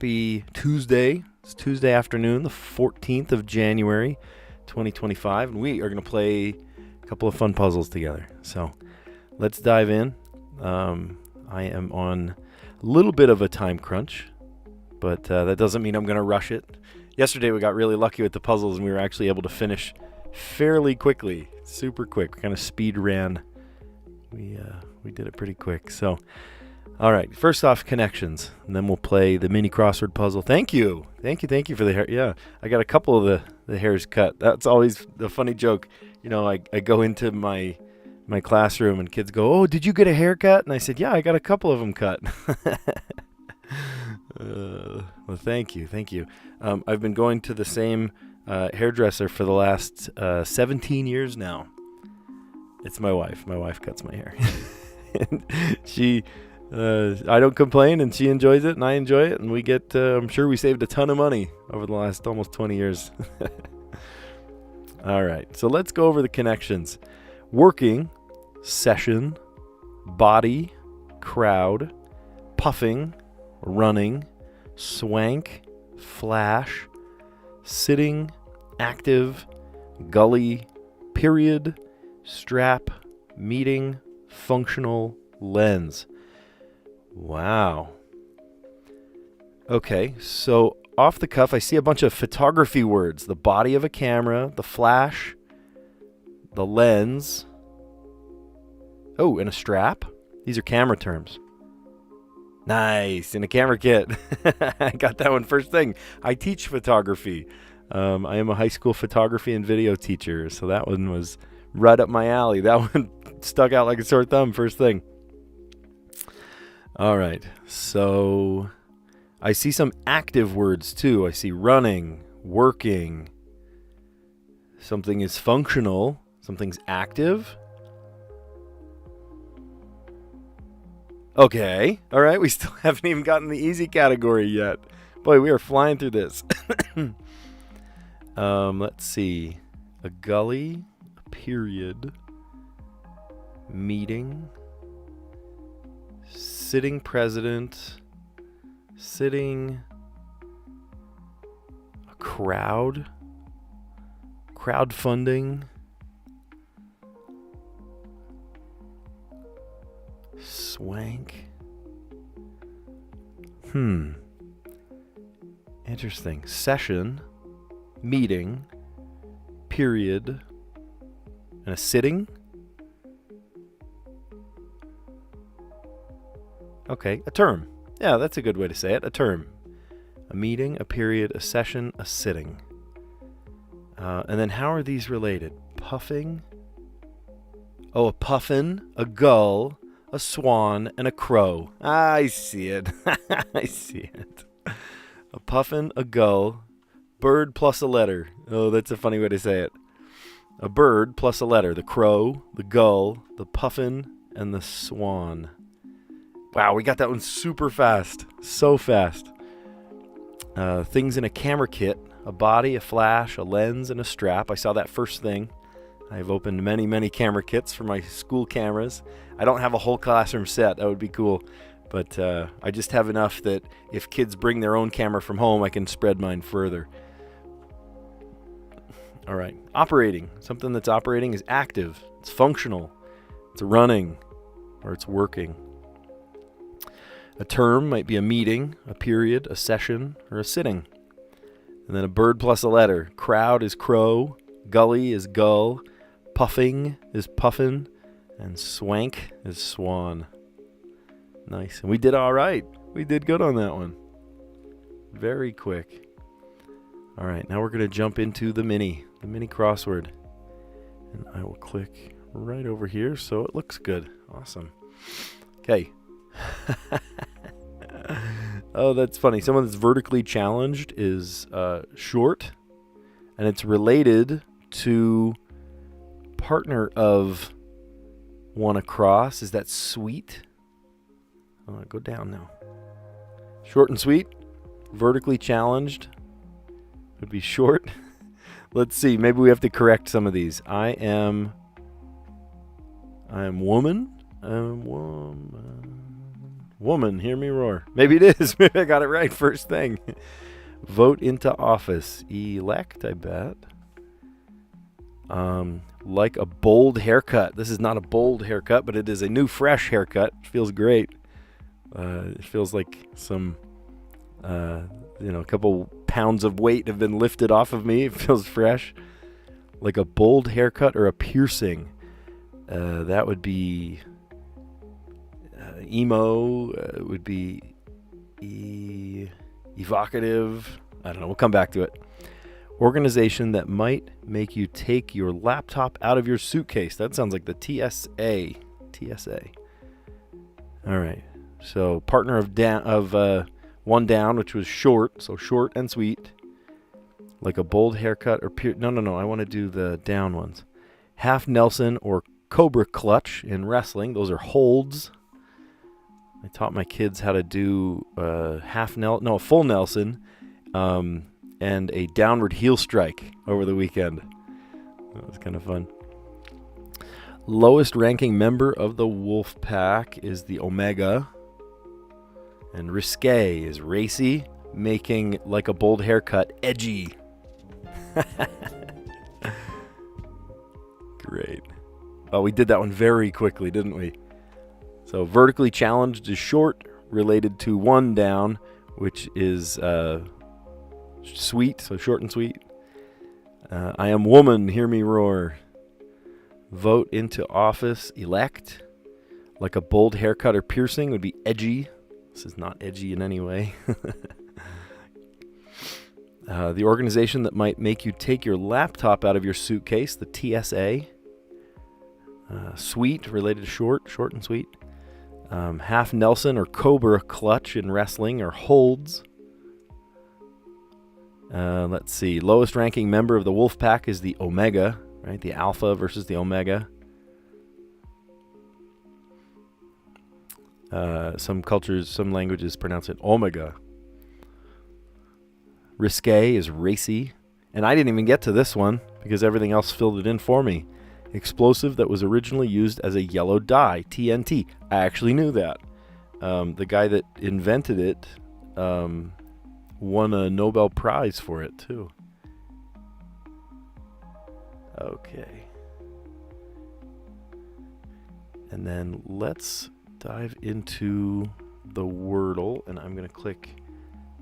Happy Tuesday. It's Tuesday afternoon, the 14th of January, 2025, and we are going to play a couple of fun puzzles together. So let's dive in. I am on a little bit of a time crunch, but that doesn't mean I'm going to rush it. Yesterday we got really lucky with the puzzles, and we were actually able to finish fairly quickly, super quick. We kind of speed ran. We did it pretty quick. So. All right, first off, connections, and then we'll play the mini crossword puzzle. Thank you for the hair. Yeah, I got a couple of the hairs cut. That's always the funny joke. You know, I go into my classroom and kids go, "Oh, did you get a haircut?" And I said, "Yeah, I got a couple of them cut." Well, thank you. I've been going to the same hairdresser for the last 17 years now. It's my wife. My wife cuts my hair. And she... I don't complain, and she enjoys it, and I enjoy it, and we get, I'm sure we saved a ton of money over the last almost 20 years. All right, so let's go over the connections. Working, session, body, crowd, puffing, running, swank, flash, sitting, active, gully, period, strap, meeting, functional, lens. Wow. Okay, so off the cuff, I see a bunch of photography words. The body of a camera, the flash, the lens. Oh, and a strap. These are camera terms. Nice, in a camera kit. I got that one first thing. I teach photography. I am a high school photography and video teacher, so that one was right up my alley. That one stuck out like a sore thumb first thing. All right, so I see some active words too. I see running, working. Something is functional. Something's active. Okay, all right, we still haven't even gotten the easy category yet. Boy, we are flying through this. Let's see. A gully, a period, meeting. Sitting president, sitting, a crowd, crowdfunding, swank. Interesting. Session, meeting, period, and a sitting. Okay, a term. Yeah, that's a good way to say it. A term. A meeting, a period, a session, a sitting. And then how are these related? Puffing. Oh, a puffin, a gull, a swan, and a crow. I see it. I see it. A puffin, a gull, bird plus a letter. Oh, that's a funny way to say it. A bird plus a letter. The crow, the gull, the puffin, and the swan. Wow, we got that one super fast. So fast. Things in a camera kit. A body, a flash, a lens, and a strap. I saw that first thing. I've opened many, many camera kits for my school cameras. I don't have a whole classroom set. That would be cool. But I just have enough that if kids bring their own camera from home, I can spread mine further. All right. Operating. Something that's operating is active. It's functional. It's running. Or it's working. A term might be a meeting, a period, a session, or a sitting. And then a bird plus a letter. Crowd is crow, gully is gull, puffing is puffin, and swank is swan. Nice. And we did all right. We did good on that one. Very quick. All right, now we're going to jump into the mini crossword. And I will click right over here so it looks good. Awesome. Okay. Oh, that's funny. Someone that's vertically challenged is short, and it's related to partner of one across. Is that sweet? Go down now. Short and sweet, vertically challenged would be short. Let's see. Maybe we have to correct some of these. I am woman. Woman. Woman, hear me roar. Maybe it is. Maybe I got it right first thing. Vote into office. Elect, I bet. Like a bold haircut. This is not a bold haircut, but it is a new, fresh haircut. It feels great. It feels like some, a couple pounds of weight have been lifted off of me. It feels fresh. Like a bold haircut or a piercing. That would be emo. It would be evocative. I don't know. We'll come back to it. Organization that might make you take your laptop out of your suitcase. That sounds like the TSA. TSA. All right. So partner of one down, which was short. So short and sweet. Like a bold haircut or no. I want to do the down ones. Half Nelson or Cobra clutch in wrestling. Those are holds. I taught my kids how to do a full Nelson. And a downward heel strike over the weekend. That was kind of fun. Lowest ranking member of the wolf pack is the Omega. And risque is racy, making like a bold haircut edgy. Great. Oh, we did that one very quickly, didn't we? So vertically challenged is short, related to one down, which is sweet, so short and sweet. I am woman, hear me roar. Vote into office, elect. Like a bold haircut or piercing would be edgy. This is not edgy in any way. The organization that might make you take your laptop out of your suitcase, the TSA. Sweet, related to short and sweet. Half Nelson or Cobra clutch in wrestling or holds. Let's see. Lowest ranking member of the wolf pack is the Omega, right? The Alpha versus the Omega. Some cultures, some languages pronounce it Omega. Risque is racy. And I didn't even get to this one because everything else filled it in for me. Explosive that was originally used as a yellow dye, TNT. I actually knew that. The guy that invented it won a Nobel Prize for it, too. Okay. And then let's dive into the Wordle, and I'm going to click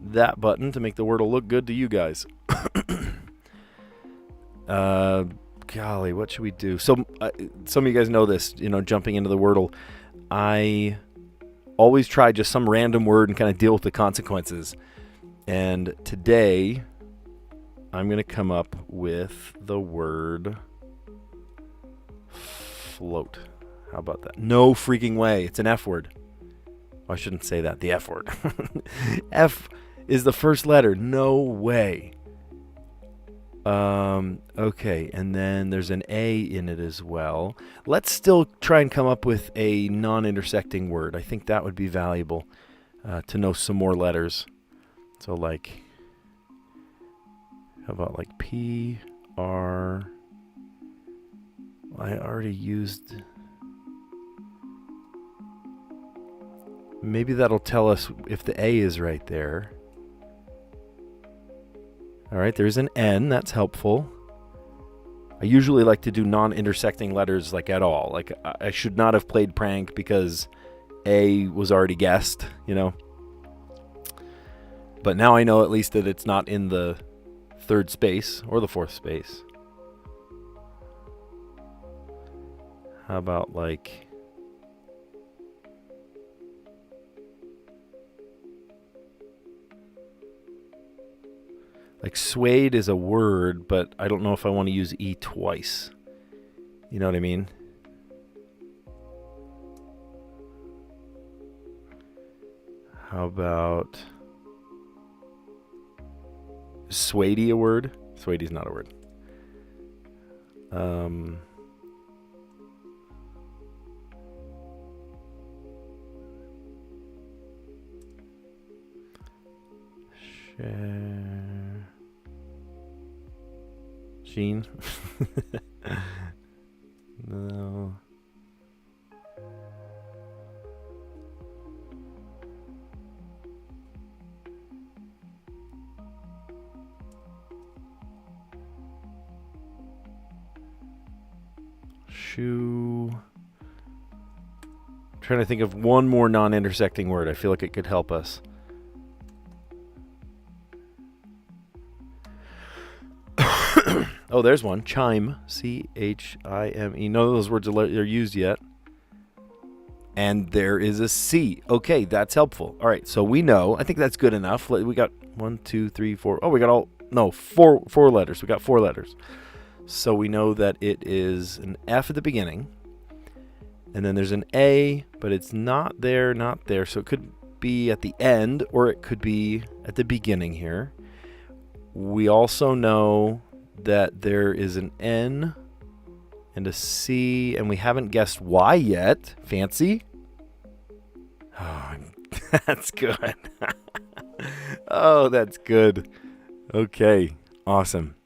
that button to make the Wordle look good to you guys. Golly, what should we do? So, some of you guys know this, jumping into the Wordle. I always try just some random word and kind of deal with the consequences. And today, I'm going to come up with the word float. How about that? No freaking way. It's an F word. I shouldn't say that. The F word. F is the first letter. No way. Okay, and then there's an A in it as well. Let's still try and come up with a non-intersecting word. I think that would be valuable to know some more letters. So like, how about like P, R, I already used, maybe that'll tell us if the A is right there. All right, there's an N, that's helpful. I usually like to do non-intersecting letters like at all. Like I should not have played prank because A was already guessed, But now I know at least that it's not in the third space or the fourth space. How about like suede is a word, but I don't know if I want to use E twice. You know what I mean? How about suede a word? Suede's not a word. Sheen. No. Shoe. I'm trying to think of one more non-intersecting word. I feel like it could help us. Oh, there's one. Chime. C-H-I-M-E. None of those words are used yet. And there is a C. Okay, that's helpful. All right, so we know. I think that's good enough. We got 1, 2, 3, 4. Oh, we got four letters. We got 4 letters. So we know that it is an F at the beginning. And then there's an A, but it's not there. So it could be at the end, or it could be at the beginning here. We also know that there is an N and a C, and we haven't guessed Y yet. Fancy? Oh, that's good. Oh, that's good. Okay. Awesome.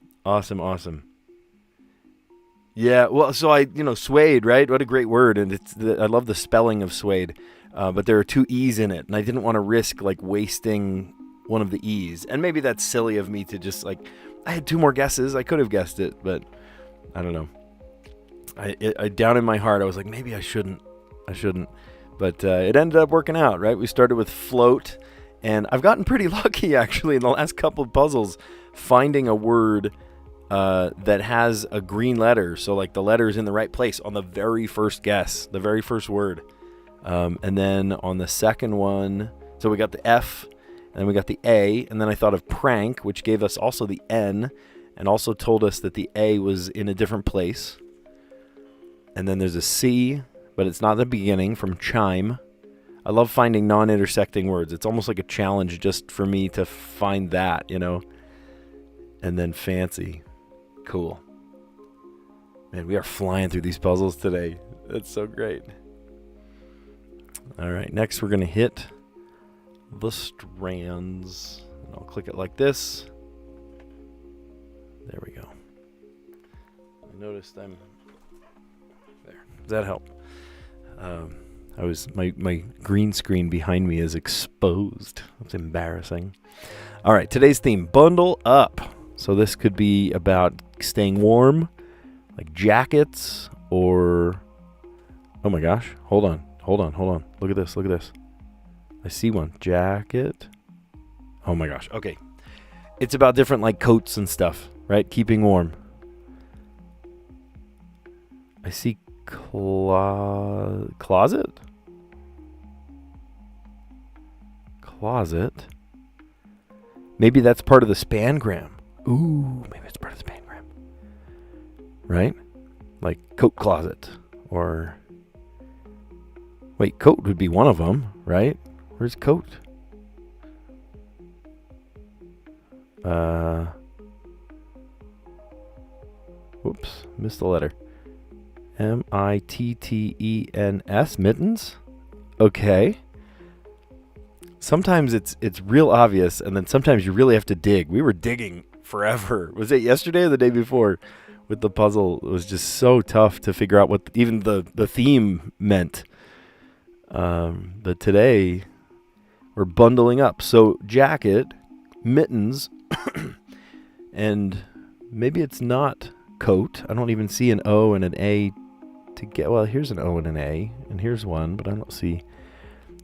Yeah, well, so suede, right? What a great word, and I love the spelling of suede, but there are 2 E's in it, and I didn't want to risk wasting one of the E's, and maybe that's silly of me to just I had 2 more guesses. I could have guessed it, but I don't know. I down in my heart, I was like, maybe I shouldn't, but it ended up working out, right? We started with float, and I've gotten pretty lucky actually in the last couple of puzzles finding a word that has a green letter, so the letter is in the right place on the very first guess, the very first word, and then on the second one, so we got the F, and then we got the A, and then I thought of prank, which gave us also the N, and also told us that the A was in a different place. And then there's a C, but it's not the beginning, from chime. I love finding non-intersecting words. It's almost like a challenge just for me to find that, And then fancy. Cool. Man, we are flying through these puzzles today. That's so great. All right, next we're going to hit the strands. And I'll click it like this. There we go. I noticed I'm there. Does that help? My green screen behind me is exposed. That's embarrassing. All right, today's theme, bundle up. So this could be about staying warm, like jackets, or oh my gosh, hold on. Look at this. I see one. Jacket. Oh my gosh. Okay. It's about different coats and stuff, right? Keeping warm. I see closet. Maybe that's part of the spangram. Ooh, maybe it's part of the spangram. Right? Like coat closet. Or wait, coat would be one of them, right? Where's coat? Whoops, missed the letter. M-I-T-T-E-N-S, mittens? Okay. Sometimes it's real obvious, and then sometimes you really have to dig. We were digging forever. Was it yesterday or the day before with the puzzle? It was just so tough to figure out what even the theme meant. But today we're bundling up. So jacket, mittens, and maybe it's not coat. I don't even see an O and an A to get. Well, here's an O and an A, and here's one, but I don't see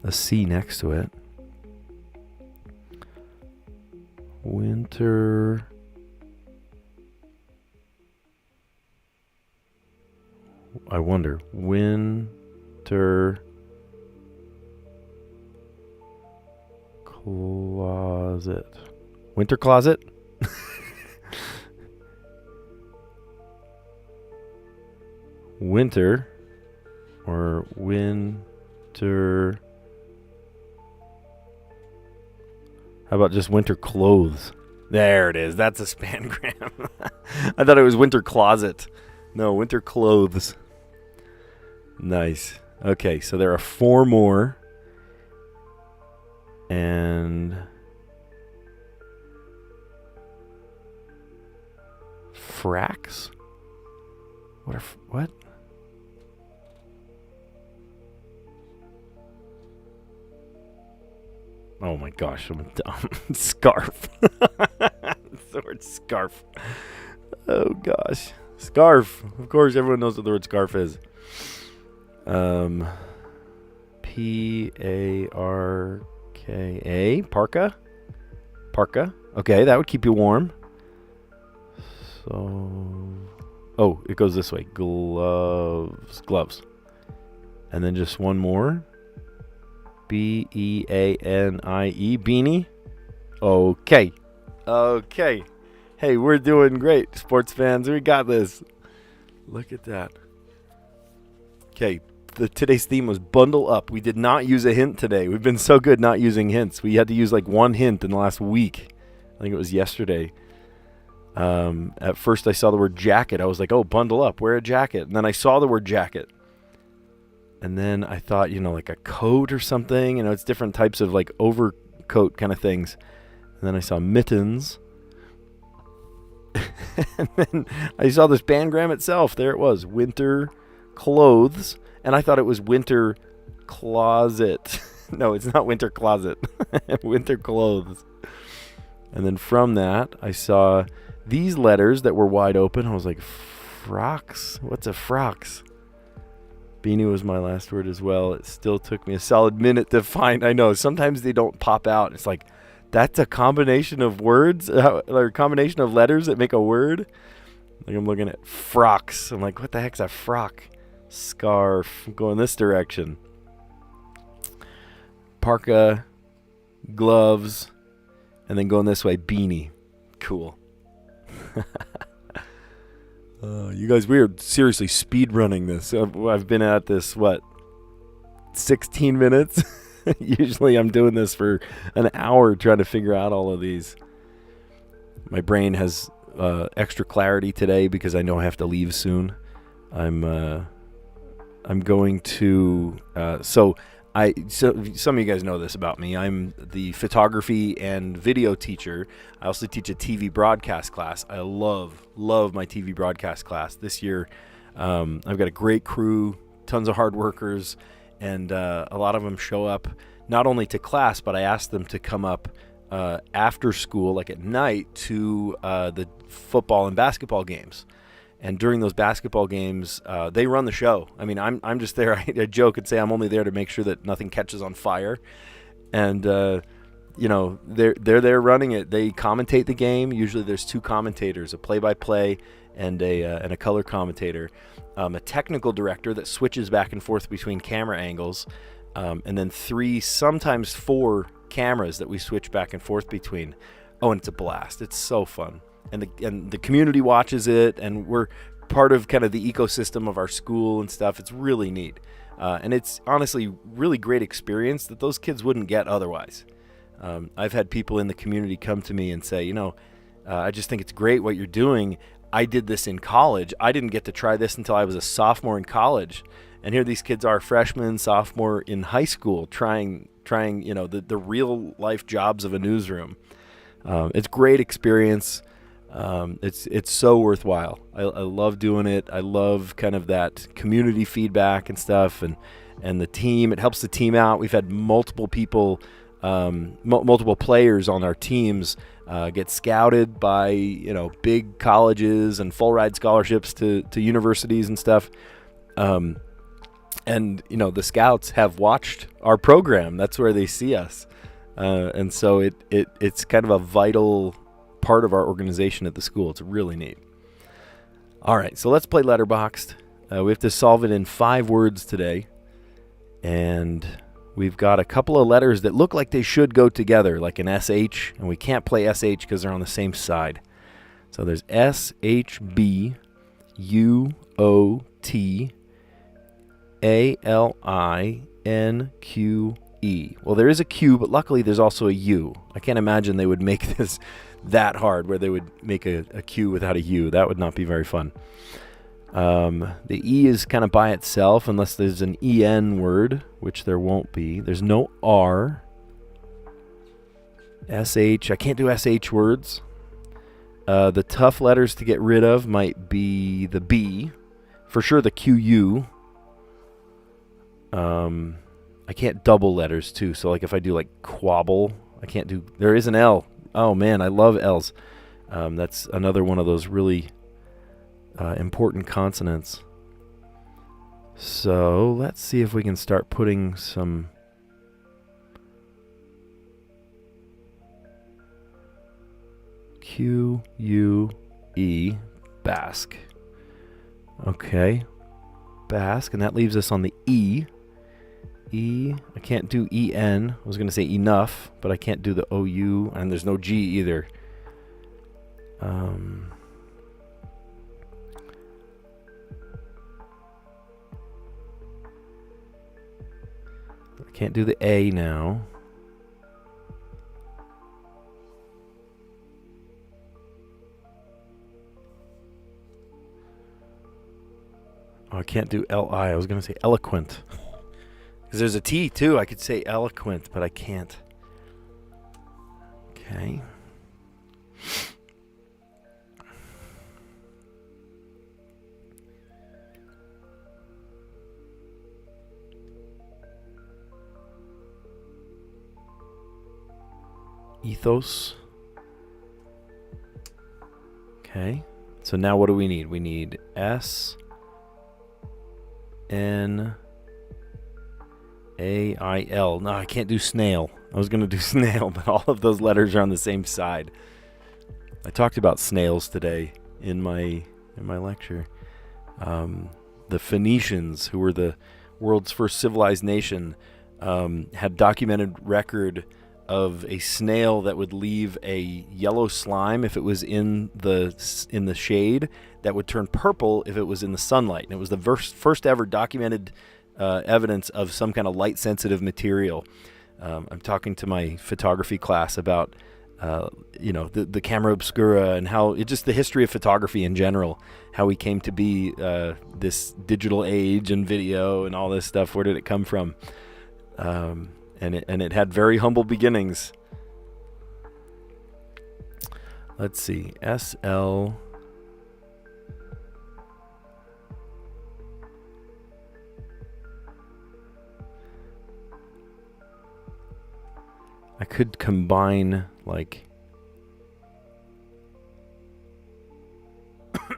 a C next to it. Winter. I wonder. Winter closet. Winter closet? Winter or winter. How about just winter clothes? There it is. That's a spangram. I thought it was winter closet. No, winter clothes. Nice. Okay, so there are 4 more. And fracks? What? Oh my gosh, I'm dumb. Scarf. It's the word scarf. Oh gosh. Scarf. Of course, everyone knows what the word scarf is. P-A-R-K-A. Parka? Parka. Okay, that would keep you warm. So... Oh, it goes this way. Gloves. Gloves. And then just one more. B-E-A-N-I-E. Beanie. Okay. Okay. Hey, we're doing great, sports fans. We got this. Look at that. Okay. Today's theme was bundle up. We did not use a hint today. We've been so good not using hints. We had to use like one hint in the last week. I think it was yesterday. At first I saw the word jacket. I was like, oh, bundle up, wear a jacket. And then I saw the word jacket. And then I thought, like a coat or something. It's different types of like overcoat kind of things. And then I saw mittens. And then I saw this pangram itself. There it was, winter clothes. And I thought it was winter closet. No, it's not winter closet. Winter clothes. And then from that, I saw these letters that were wide open. I was like, frocks? What's a frocks? Beanie was my last word as well. It still took me a solid minute to find. I know, sometimes they don't pop out. It's like, that's a combination of words, or a combination of letters that make a word. Like I'm looking at frocks. I'm like, what the heck's a frock? Scarf. I'm going this direction. Parka, gloves, and then going this way, beanie. Cool. You guys, we are seriously speed running this. I've been at this, 16 minutes? Usually I'm doing this for an hour trying to figure out all of these. My brain has extra clarity today because I know I have to leave soon. I'm going to so some of you guys know this about me. I'm the photography and video teacher. I also teach a TV broadcast class. I love my TV broadcast class. This year I've got a great crew, tons of hard workers, and a lot of them show up not only to class, but I ask them to come up after school, like at night, to the football and basketball games. And during those basketball games, they run the show. I mean, I'm just there. I joke and say I'm only there to make sure that nothing catches on fire. And they're there running it. They commentate the game. Usually there's two commentators, a play-by-play and a color commentator, a technical director that switches back and forth between camera angles, and then 3, sometimes 4 cameras that we switch back and forth between. Oh, and it's a blast. It's so fun. And the community watches it, and we're part of kind of the ecosystem of our school and stuff. It's really neat. And it's honestly really great experience that those kids wouldn't get otherwise. I've had people in the community come to me and say, I just think it's great what you're doing. I did this in college. I didn't get to try this until I was a sophomore in college. And here these kids are freshmen, sophomore in high school, trying the real life jobs of a newsroom. It's great experience. It's so worthwhile. I love doing it. I love kind of that community feedback and stuff, and the team. It helps the team out. We've had multiple people, multiple players on our teams get scouted by big colleges and full ride scholarships to universities and stuff. And the scouts have watched our program. That's where they see us, and so it's kind of a vital part of our organization at the school. It's really neat. All right, so let's play Letterboxd. We have to solve it in 5 words today, and we've got a couple of letters that look like they should go together, like an SH, and we can't play SH because they're on the same side. So there's SHBUOTALINQE. Well, there is a Q, but luckily there's also a U. I can't imagine they would make this that hard, where they would make a Q without a U. That would not be very fun. The E is kind of by itself, unless there's an EN word, which there won't be. There's no R. SH, I can't do SH words. The tough letters to get rid of might be the B. For sure the QU. I can't double letters too, so like if I do like quabble, I can't do, there is an L. Oh man, I love L's. That's another one of those really important consonants. So let's see if we can start putting some Q-U-E, Basque. Okay, Basque, and that leaves us on the E. E, I can't do E-N. I was going to say enough, but I can't do the O-U, and there's no G either. I can't do the A now. Oh, I can't do L-I. I was going to say eloquent. Because there's a T, too. I could say eloquent, but I can't. Okay. Ethos. Okay. So now what do we need? We need S, N, A-I-L. No, I can't do snail. I was going to do snail, but all of those letters are on the same side. I talked about snails today in my lecture. The Phoenicians, who were the world's first civilized nation, had documented record of a snail that would leave a yellow slime if it was in the shade, that would turn purple if it was in the sunlight. And it was the first ever documented evidence of some kind of light-sensitive material. I'm talking to my photography class about the camera obscura and how just the history of photography in general, how we came to be this digital age and video and all this stuff. Where did it come from? And it had very humble beginnings. Let's see, SL. I could combine like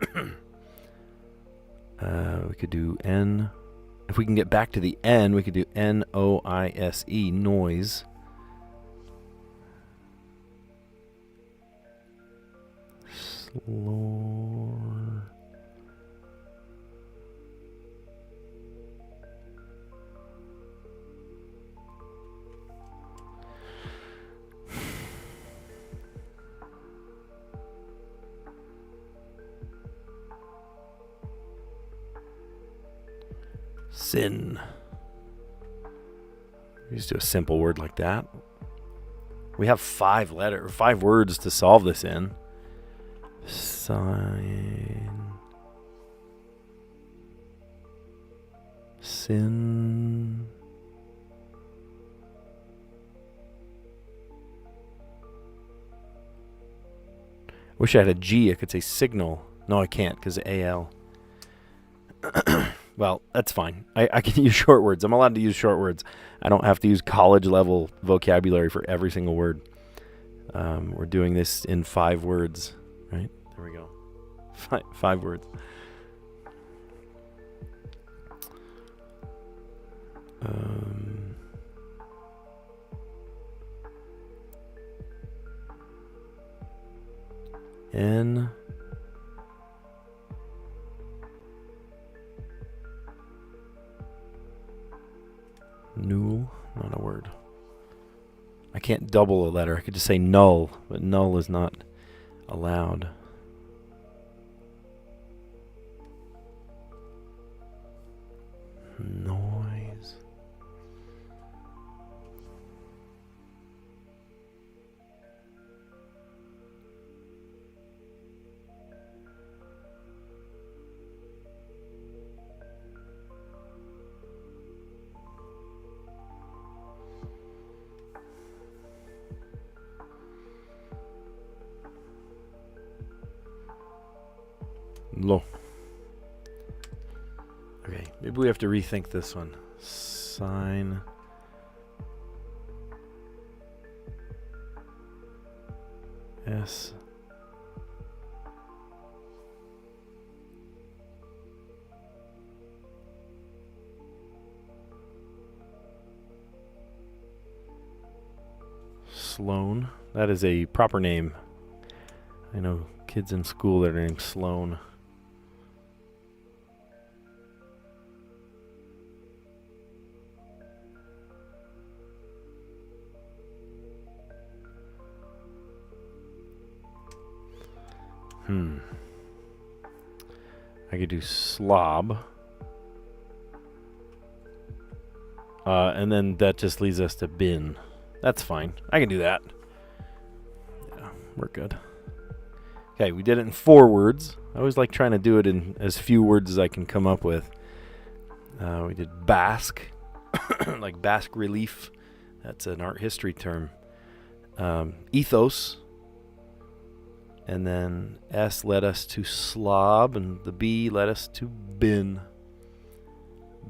we could do N. If we can get back to the N, we could do N-O-I-S-E, noise. Slor. Sin. We just do a simple word like that. We have 5 words to solve this in. Sign. Sin. Wish I had a G. I could say signal. No, I can't because AL. Well, that's fine. I can use short words. I'm allowed to use short words. I don't have to use college level vocabulary for every single word. We're doing this in 5 words, right? There we go. 5 words. N. Null, not a word. I can't double a letter. I could just say null, but null is not allowed. Noise. Lo. Okay, maybe we have to rethink this one. Sign. S. Sloan. That is a proper name. I know kids in school that are named Sloan. I could do slob. And then that just leads us to bin. That's fine. I can do that. Yeah, we're good. Okay, we did it in 4 words. I always like trying to do it in as few words as I can come up with. We did Basque, like Basque relief. That's an art history term. Ethos. And then S led us to slob, and the B led us to bin.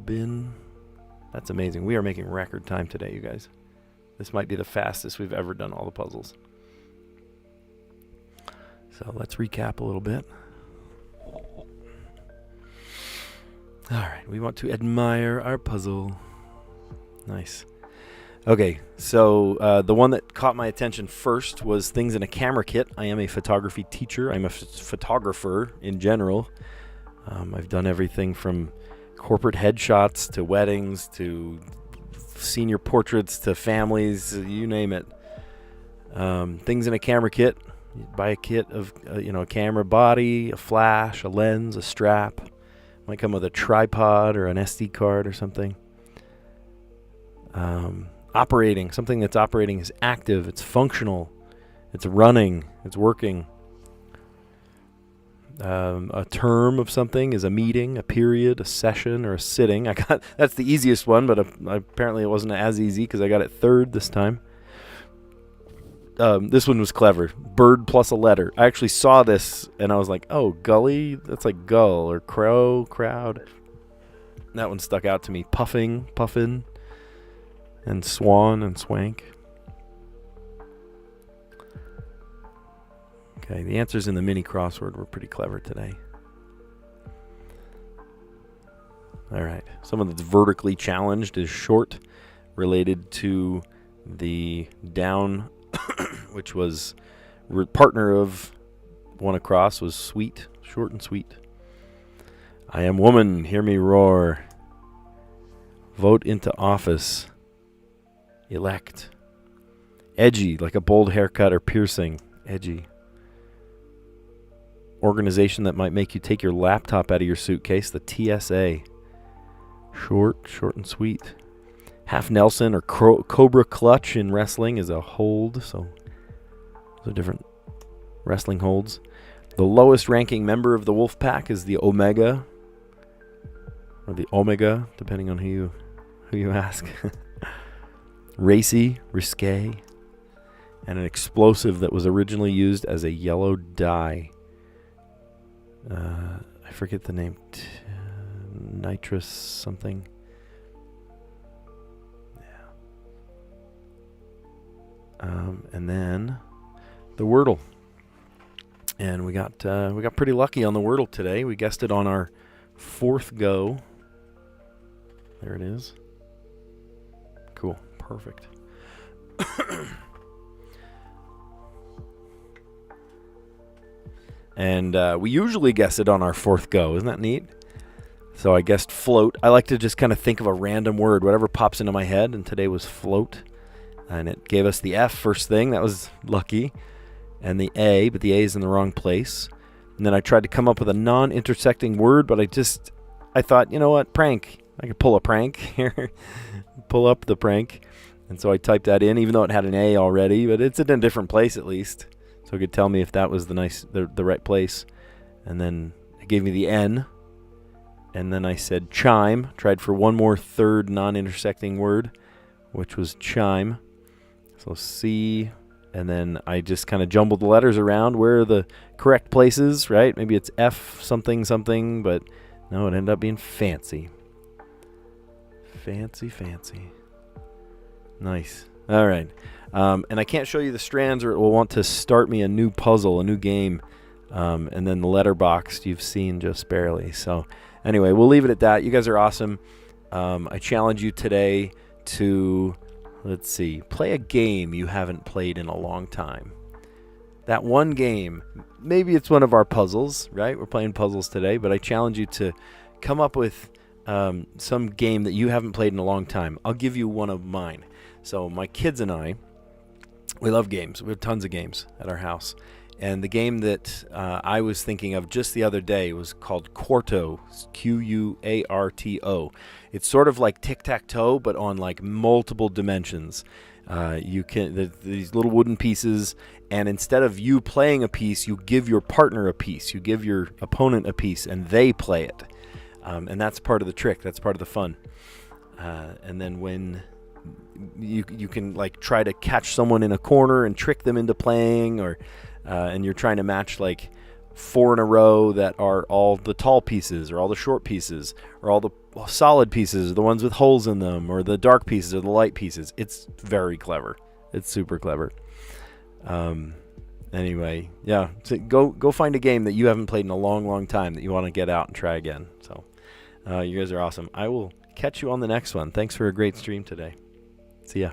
Bin. That's amazing. We are making record time today, you guys. This might be the fastest we've ever done all the puzzles. So let's recap a little bit. All right, we want to admire our puzzle. Nice. Okay, so the one that caught my attention first was things in a camera kit. I am a photography teacher. I'm a photographer in general. I've done everything from corporate headshots to weddings to senior portraits to families, you name it. Things in a camera kit. You buy a kit of a camera body, a flash, a lens, a strap. Might come with a tripod or an SD card or something. Operating, something that's operating is active, it's functional, it's running, it's working. A term of something is a meeting, a period, a session, or a sitting. That's the easiest one, but apparently it wasn't as easy because I got it third this time. This one was clever. Bird plus a letter. I actually saw this and I was like, oh, gully? That's like gull, or crow, crowd. That one stuck out to me. Puffing, puffin, and swan and swank. Okay, the answers in the mini crossword were pretty clever today. All right, someone that's vertically challenged is short, related to the down, which was partner of one across was sweet, short and sweet. I am woman, hear me roar. Vote into office. Elect. Edgy, like a bold haircut or piercing. Edgy. Organization that might make you take your laptop out of your suitcase. The TSA. Short and sweet. Half Nelson or Cobra Clutch in wrestling is a hold. So those are different wrestling holds. The lowest ranking member of the wolf pack is the Omega. Or the Omega, depending on who you ask. Racy, risque, and an explosive that was originally used as a yellow dye. I forget the name. Nitrous something. Yeah. And then the Wordle. And we got pretty lucky on the Wordle today. We guessed it on our 4th go. There it is. Cool. Perfect. And we usually guess it on our 4th go. Isn't that neat? So I guessed float. I like to just kind of think of a random word, whatever pops into my head, and today was float. And it gave us the F first thing. That was lucky. And the A, but the A is in the wrong place. And then I tried to come up with a non-intersecting word, but I thought, you know what, prank. I could pull a prank here. Pull up the prank. And so I typed that in, even though it had an A already, but it's in a different place at least. So it could tell me if that was the right place. And then it gave me the N. And then I said chime. Tried for one more third non-intersecting word, which was chime. So C. And then I just kind of jumbled the letters around. Where are the correct places, right? Maybe it's F something something, but no, it ended up being fancy. Fancy. Nice. All right. And I can't show you the strands or it will want to start me a new puzzle, a new game. And then the letterbox you've seen just barely. So anyway, we'll leave it at that. You guys are awesome. I challenge you today to Let's see. Play a game you haven't played in a long time. That one game, maybe it's one of our puzzles, right? We're playing puzzles today, but I challenge you to come up with some game that you haven't played in a long time. I'll give you one of mine. So my kids and I, we love games. We have tons of games at our house. And the game that I was thinking of just the other day was called Quarto, Q-U-A-R-T-O. It's sort of like tic-tac-toe, but on like multiple dimensions. You can these little wooden pieces, and instead of you playing a piece, you give your partner a piece. You give your opponent a piece, and they play it. And that's part of the trick. That's part of the fun. And then when you can like try to catch someone in a corner and trick them into playing, or and you're trying to match like 4 in a row that are all the tall pieces or all the short pieces or all the solid pieces, or the ones with holes in them, or the dark pieces or the light pieces. It's very clever. It's super clever. Anyway, yeah, so go find a game that you haven't played in a long time that you want to get out and try again. So you guys are awesome. I will catch you on the next one. Thanks for a great stream today. See ya.